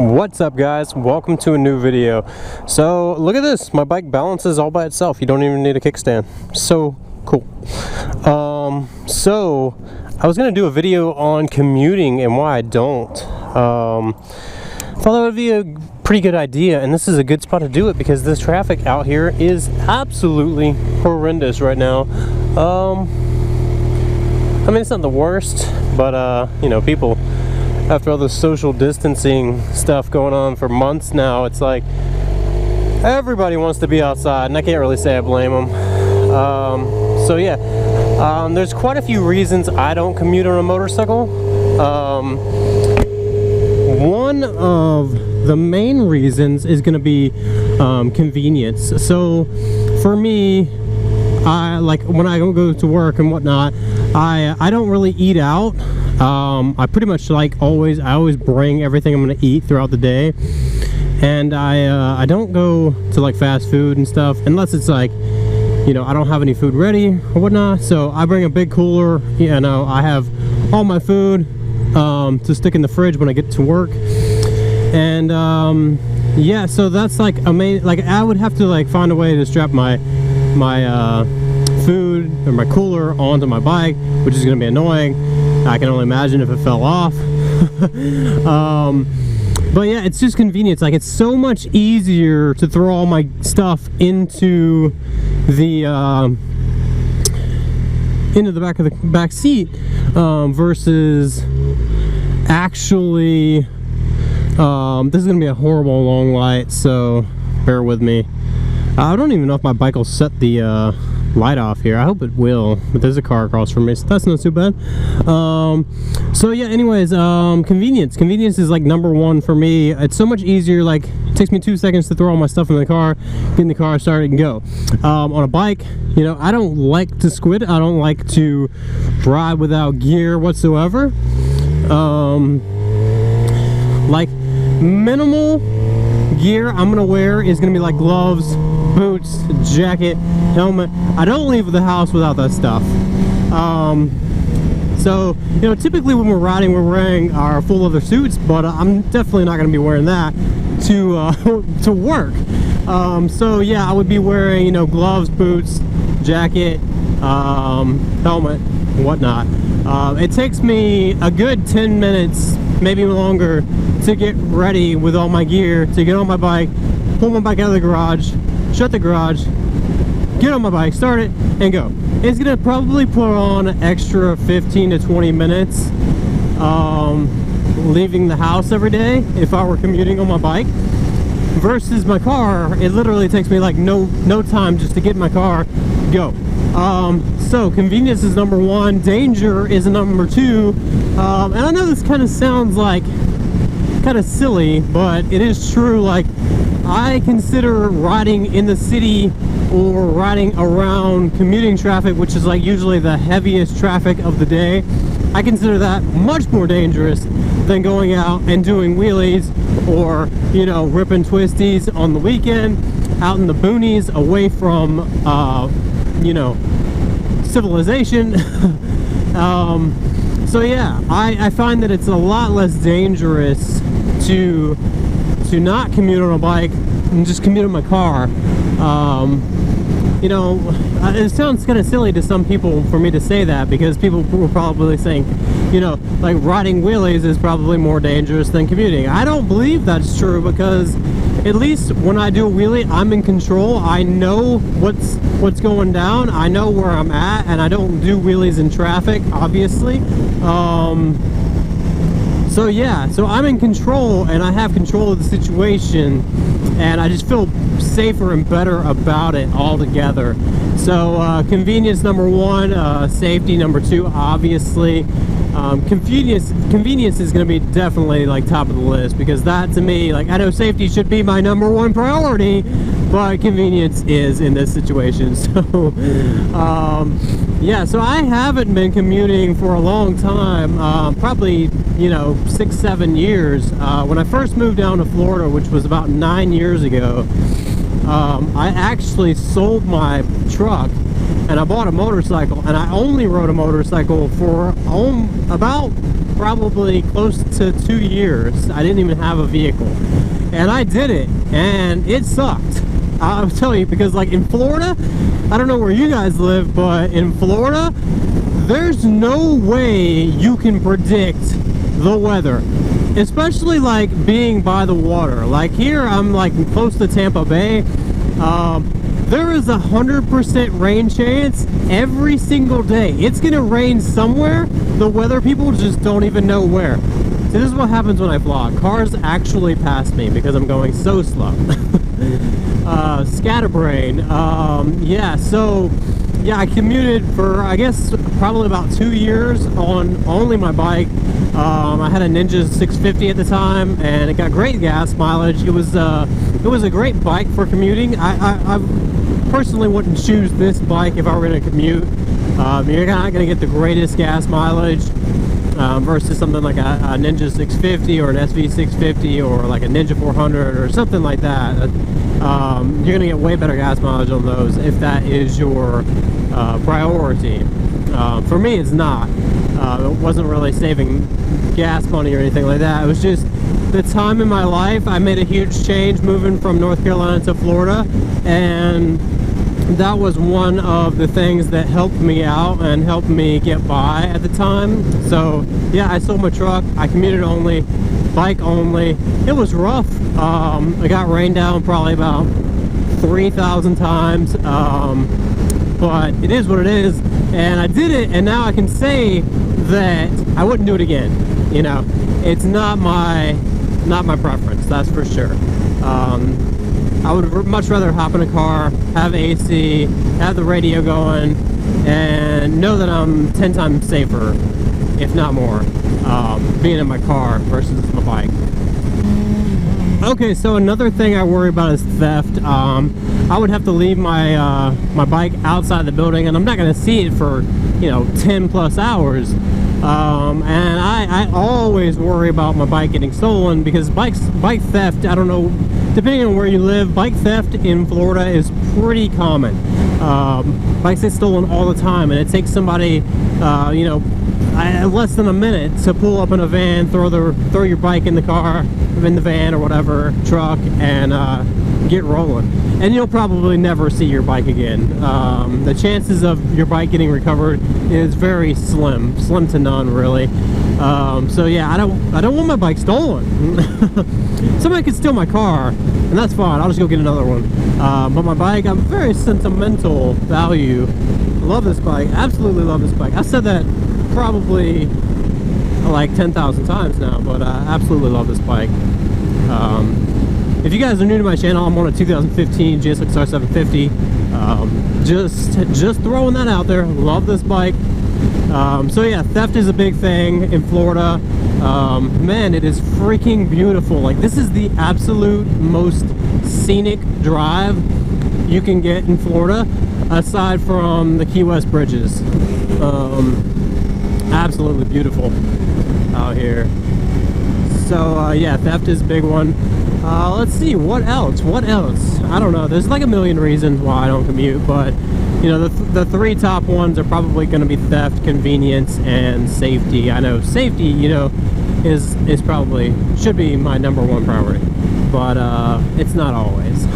What's up, guys? Welcome to a new video. So look at this, my bike balances all by itself. You don't even need a kickstand. So cool. So I was gonna do a video on commuting and why I don't. Thought that would be a pretty good idea, and this is a good spot to do it because this traffic out here is absolutely horrendous right now. I mean, it's not the worst, but you know, people, after all the social distancing stuff going on for months now, it's like everybody wants to be outside, and I can't really say I blame them. So yeah, there's quite a few reasons I don't commute on a motorcycle. One of the main reasons is going to be convenience. So for me, I like when I go to work and whatnot, I don't really eat out. I pretty much I always bring everything I'm gonna eat throughout the day, and I don't go to like fast food and stuff unless it's like, you know, I don't have any food ready or whatnot. So I bring a big cooler, you know, I have all my food to stick in the fridge when I get to work. And yeah, so that's like amazing. Like I would have to like find a way to strap my food or my cooler onto my bike, which is gonna be annoying. I can only imagine if it fell off. But yeah, it's just convenience. Like, it's so much easier to throw all my stuff into the back of the back seat versus actually this is gonna be a horrible long light, so bear with me. I don't even know if my bike will set the light off here. I hope it will, but there's a car across from me, so that's not too bad. So yeah, anyways, convenience is like number one for me. It's so much easier. Like, it takes me 2 seconds to throw all my stuff in the car, get in the car, start it, and go. On a bike, you know, I don't like to squid. I don't like to ride without gear whatsoever. Like, minimal gear I'm gonna wear is gonna be like gloves, boots, jacket, helmet. I don't leave the house without that stuff. So, you know, typically when we're riding, we're wearing our full leather suits, but I'm definitely not going to be wearing that to work. So yeah, I would be wearing, you know, gloves, boots, jacket, helmet, whatnot. It takes me a good 10 minutes, maybe longer, to get ready with all my gear, to get on my bike, pull my bike out of the garage, shut the garage, get on my bike, start it, and go. It's gonna probably put on an extra 15 to 20 minutes leaving the house every day if I were commuting on my bike, versus my car. It literally takes me like no time just to get in my car, go. So convenience is number one, danger is number two, and I know this kind of sounds like kind of silly, but it is true. Like, I consider riding in the city or riding around commuting traffic, which is like usually the heaviest traffic of the day, I consider that much more dangerous than going out and doing wheelies or, you know, ripping twisties on the weekend out in the boonies away from you know, civilization. So yeah, I find that it's a lot less dangerous to not commute on a bike and just commute in my car. You know, it sounds kind of silly to some people for me to say that, because people were probably saying, you know, like riding wheelies is probably more dangerous than commuting. I don't believe that's true, because at least when I do a wheelie, I'm in control. I know what's going down. I know where I'm at, and I don't do wheelies in traffic, obviously. So yeah, so I'm in control, and I have control of the situation, and I just feel safer and better about it altogether. So convenience number one, safety number two, obviously. Convenience is going to be definitely like top of the list, because that, to me, like, I know safety should be my number one priority, but convenience is in this situation. So yeah, so I haven't been commuting for a long time, probably, you know, 6-7 years. When I first moved down to Florida, which was about 9 years ago, I actually sold my truck and I bought a motorcycle, and I only rode a motorcycle for about probably close to 2 years. I didn't even have a vehicle, and I did it, and it sucked. I'll tell you, because like in Florida, I don't know where you guys live, but in Florida, there's no way you can predict the weather, especially like being by the water. Like here, I'm like close to Tampa Bay. There is 100% rain chance every single day. It's gonna rain somewhere. The weather people just don't even know where. So this is what happens when I vlog. Cars actually pass me because I'm going so slow. Scatterbrain. Yeah, so yeah, I commuted for, I guess, probably about 2 years on only my bike. I had a Ninja 650 at the time, and it got great gas mileage. It was a great bike for commuting. I personally wouldn't choose this bike if I were going to commute. You're not going to get the greatest gas mileage versus something like a Ninja 650 or an SV 650 or like a Ninja 400 or something like that. You're going to get way better gas mileage on those if that is your priority. For me, it's not. It wasn't really saving gas money or anything like that. It was just the time in my life. I made a huge change moving from North Carolina to Florida, and that was one of the things that helped me out and helped me get by at the time. So yeah, I sold my truck. I commuted only, bike only. It was rough. I got rained down probably about 3,000 times, but it is what it is, and I did it, and now I can say that I wouldn't do it again. You know, it's not my preference, that's for sure. I would much rather hop in a car, have AC, have the radio going, and know that I'm 10 times safer, if not more, being in my car versus my bike. Okay, so another thing I worry about is theft. I would have to leave my my bike outside the building, and I'm not going to see it for, you know, 10 plus hours. And I always worry about my bike getting stolen, because bike theft, I don't know, depending on where you live, bike theft in Florida is pretty common. Bikes get stolen all the time, and it takes somebody, you know, less than a minute to pull up in a van, throw your bike in the car, in the van or whatever, truck, and get rolling. And you'll probably never see your bike again. The chances of your bike getting recovered is very slim to none, really. So yeah, I don't want my bike stolen. Somebody could steal my car, and that's fine. I'll just go get another one. But my bike, I'm very sentimental value. I love this bike. Absolutely love this bike. I said that probably like 10,000 times now, but I absolutely love this bike. If you guys are new to my channel, I'm on a 2015 GSX-R 750. Just throwing that out there. Love this bike. So yeah, theft is a big thing in Florida. Man, it is freaking beautiful. Like, this is the absolute most scenic drive you can get in Florida, aside from the Key West bridges. Absolutely beautiful out here. So yeah, theft is a big one. Let's see, what else? I don't know. There's like a million reasons why I don't commute, but you know, the three top ones are probably going to be theft, convenience, and safety. I know safety, you know, is probably, should be my #1 priority, but it's not always.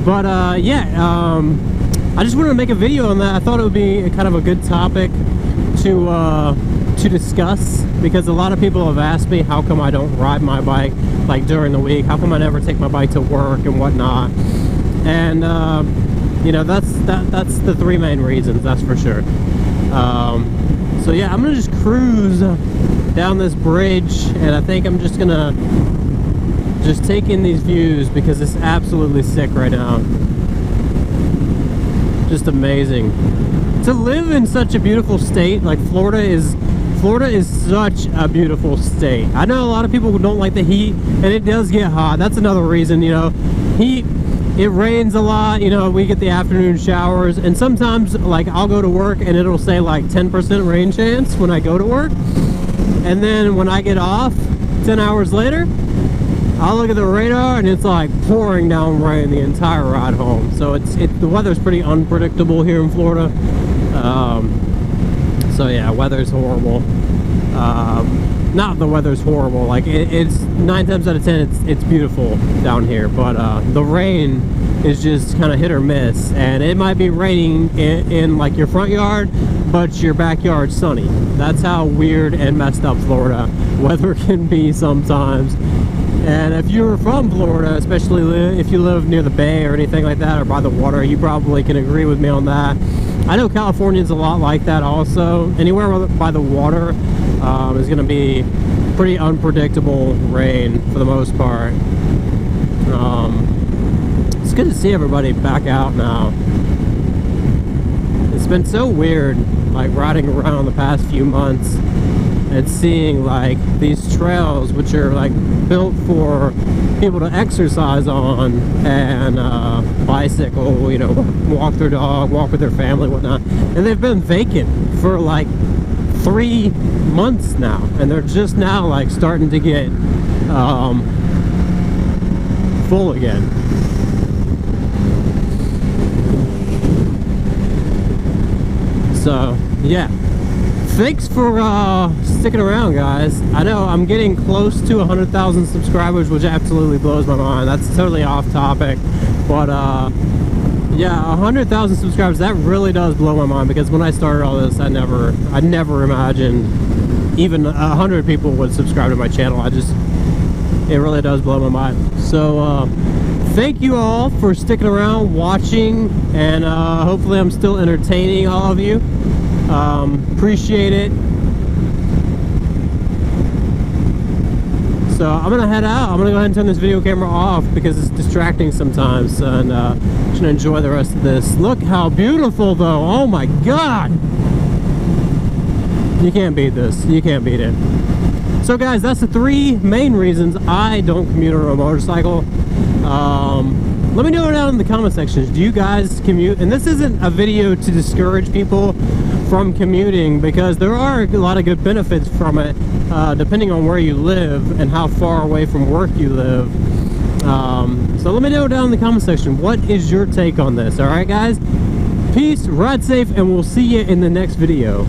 But yeah, I just wanted to make a video on that. I thought it would be kind of a good topic to discuss, because a lot of people have asked me how come I don't ride my bike like during the week, how come I never take my bike to work and whatnot. And you know, that's the three main reasons, that's for sure. So yeah, I'm gonna just cruise down this bridge, and I think I'm just gonna take in these views, because it's absolutely sick right now. Just amazing to live in such a beautiful state. Like, Florida is such a beautiful state. I know a lot of people who don't like the heat, and it does get hot. That's another reason, you know. Heat, it rains a lot, you know, we get the afternoon showers, and sometimes, like, I'll go to work and it'll say like 10% rain chance when I go to work, and then when I get off 10 hours later, I'll look at the radar and it's like pouring down rain the entire ride home. So the weather's pretty unpredictable here in Florida. So yeah, weather's horrible. Not the weather's horrible, like it's 9 times out of 10 it's beautiful down here, but the rain is just kind of hit or miss, and it might be raining in like your front yard, but your backyard's sunny. That's how weird and messed up Florida weather can be sometimes. And if you're from Florida, especially if you live near the bay or anything like that, or by the water, you probably can agree with me on that. I know California's a lot like that also. Anywhere by the water is going to be pretty unpredictable rain for the most part. It's good to see everybody back out now. It's been so weird, like riding around the past few months and seeing like these trails which are like built for people to exercise on and bicycle, you know, walk their dog, walk with their family, whatnot, and they've been vacant for like 3 months now, and they're just now like starting to get full again. So yeah, thanks for sticking around, guys. I know I'm getting close to 100,000 subscribers, which absolutely blows my mind. That's totally off topic, but yeah, 100,000 subscribers, that really does blow my mind, because when I started all this, I never imagined even 100 people would subscribe to my channel. It really does blow my mind. So thank you all for sticking around, watching, and hopefully I'm still entertaining all of you. Appreciate it. So I'm gonna head out. I'm gonna go ahead and turn this video camera off because it's distracting sometimes, and just gonna enjoy the rest of this. Look how beautiful though. Oh my god, you can't beat this. You can't beat it. So guys, that's the 3 main reasons I don't commute on a motorcycle. Let me know down in the comment sections, do you guys commute? And this isn't a video to discourage people from commuting, because there are a lot of good benefits from it, depending on where you live and how far away from work you live. So let me know down in the comment section, what is your take on this? All right guys, peace, ride safe, and we'll see you in the next video.